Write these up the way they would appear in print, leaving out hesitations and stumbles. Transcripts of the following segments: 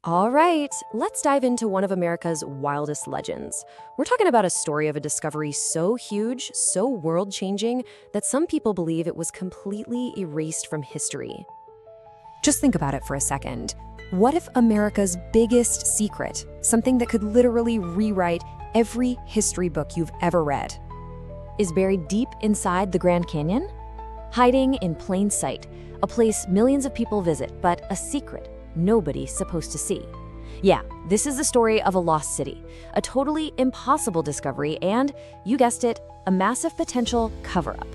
All right, let's dive into one of America's wildest legends. We're talking about a story of a discovery so huge, so world changing, that some people believe it was completely erased from history. Just think about it for a second. What if America's biggest secret, something that could literally rewrite every history book you've ever read, is buried deep inside the Grand Canyon? Hiding in plain sight, a place millions of people visit, but a secret nobody's supposed to see. Yeah, this is the story of a lost city, a totally impossible discovery, and, you guessed it, a massive potential cover-up.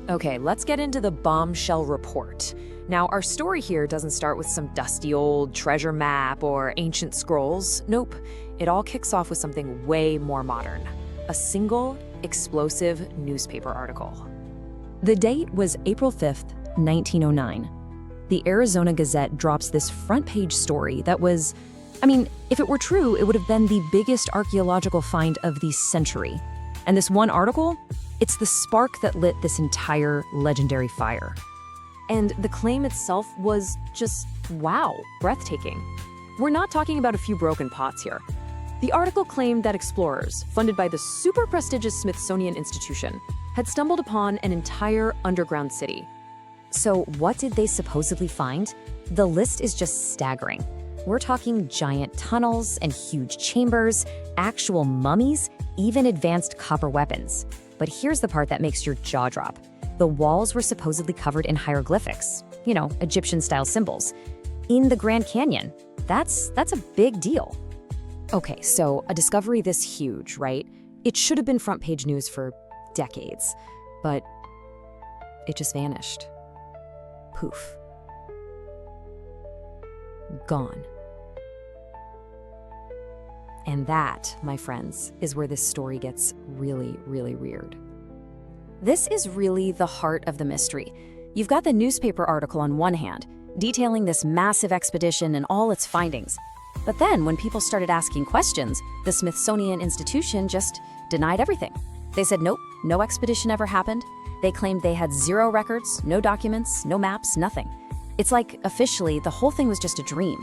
Okay, let's get into the bombshell report. Now, our story here doesn't start with some dusty old treasure map or ancient scrolls. Nope, it all kicks off with something way more modern. A single, explosive newspaper article. The date was April 5th, 1909. The Arizona Gazette drops this front-page story that was, if it were true, it would have been the biggest archaeological find of the century. And this one article, it's the spark that lit this entire legendary fire. And the claim itself was just, wow, breathtaking. We're not talking about a few broken pots here. The article claimed that explorers, funded by the super prestigious Smithsonian Institution, had stumbled upon an entire underground city. So what did they supposedly find? The list is just staggering. We're talking giant tunnels and huge chambers, actual mummies, even advanced copper weapons. But here's the part that makes your jaw drop. The walls were supposedly covered in hieroglyphics, Egyptian-style symbols. In the Grand Canyon. That's a big deal. Okay, so a discovery this huge, right? It should have been front-page news for decades. But it just vanished. Poof. Gone. And that, my friends, is where this story gets really, really weird. This is really the heart of the mystery. You've got the newspaper article on one hand, detailing this massive expedition and all its findings. But then, when people started asking questions, the Smithsonian Institution just denied everything. They said, nope, no expedition ever happened. They claimed they had zero records, no documents, no maps, nothing. It's like, officially, the whole thing was just a dream.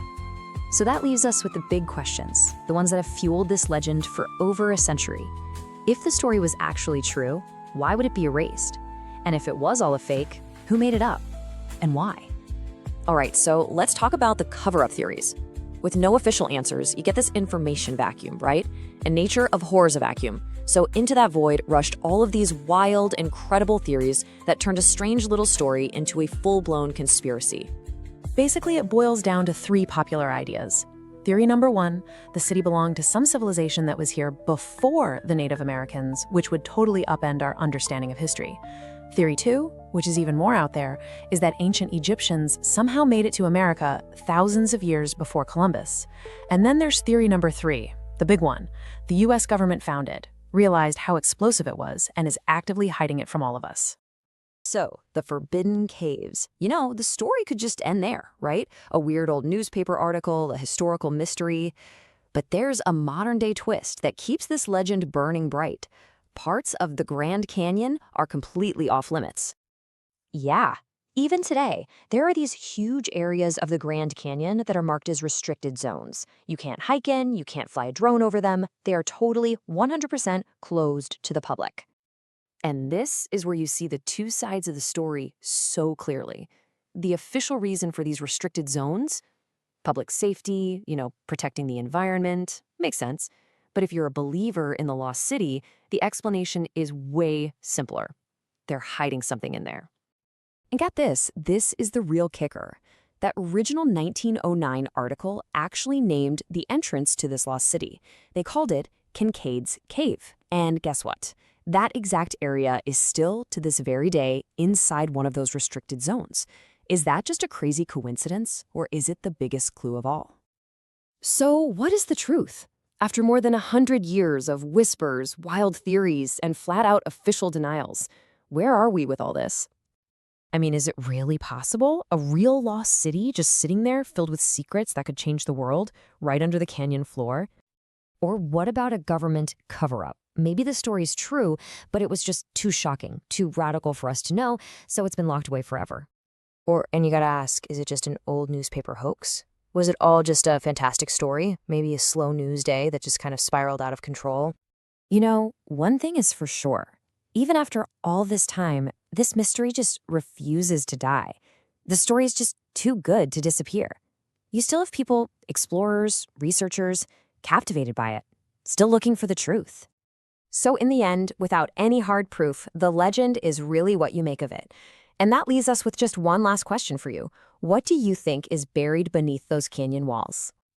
So that leaves us with the big questions, the ones that have fueled this legend for over a century. If the story was actually true, why would it be erased? And if it was all a fake, who made it up? And why? All right, so let's talk about the cover-up theories. With no official answers, you get this information vacuum, right? And nature abhors a vacuum. So into that void rushed all of these wild, incredible theories that turned a strange little story into a full-blown conspiracy. Basically, it boils down to three popular ideas. Theory number one, the city belonged to some civilization that was here before the Native Americans, which would totally upend our understanding of history. Theory two, which is even more out there, is that ancient Egyptians somehow made it to America thousands of years before Columbus. And then there's theory number three, the big one. The US government found it, realized how explosive it was, and is actively hiding it from all of us. So, the Forbidden Caves. The story could just end there, right? A weird old newspaper article, a historical mystery. But there's a modern-day twist that keeps this legend burning bright. Parts of the Grand Canyon are completely off-limits. Yeah, even today, there are these huge areas of the Grand Canyon that are marked as restricted zones. You can't hike in, you can't fly a drone over them. They are totally 100% closed to the public. And this is where you see the two sides of the story so clearly. The official reason for these restricted zones? Public safety, protecting the environment, makes sense. But if you're a believer in the lost city, the explanation is way simpler. They're hiding something in there. And get this is the real kicker. That original 1909 article actually named the entrance to this lost city. They called it Kincaid's Cave. And guess what? That exact area is still, to this very day, inside one of those restricted zones. Is that just a crazy coincidence, or is it the biggest clue of all? So, what is the truth? After more than 100 years of whispers, wild theories, and flat-out official denials, where are we with all this? Is it really possible? A real lost city just sitting there filled with secrets that could change the world, right under the canyon floor? Or what about a government cover-up? Maybe the story's true, but it was just too shocking, too radical for us to know, so it's been locked away forever. And you gotta ask, is it just an old newspaper hoax? Was it all just a fantastic story? Maybe a slow news day that just kind of spiraled out of control? You know, one thing is for sure. Even after all this time, this mystery just refuses to die. The story is just too good to disappear. You still have people, explorers, researchers, captivated by it, still looking for the truth. So in the end, without any hard proof, the legend is really what you make of it. And that leaves us with just one last question for you. What do you think is buried beneath those canyon walls?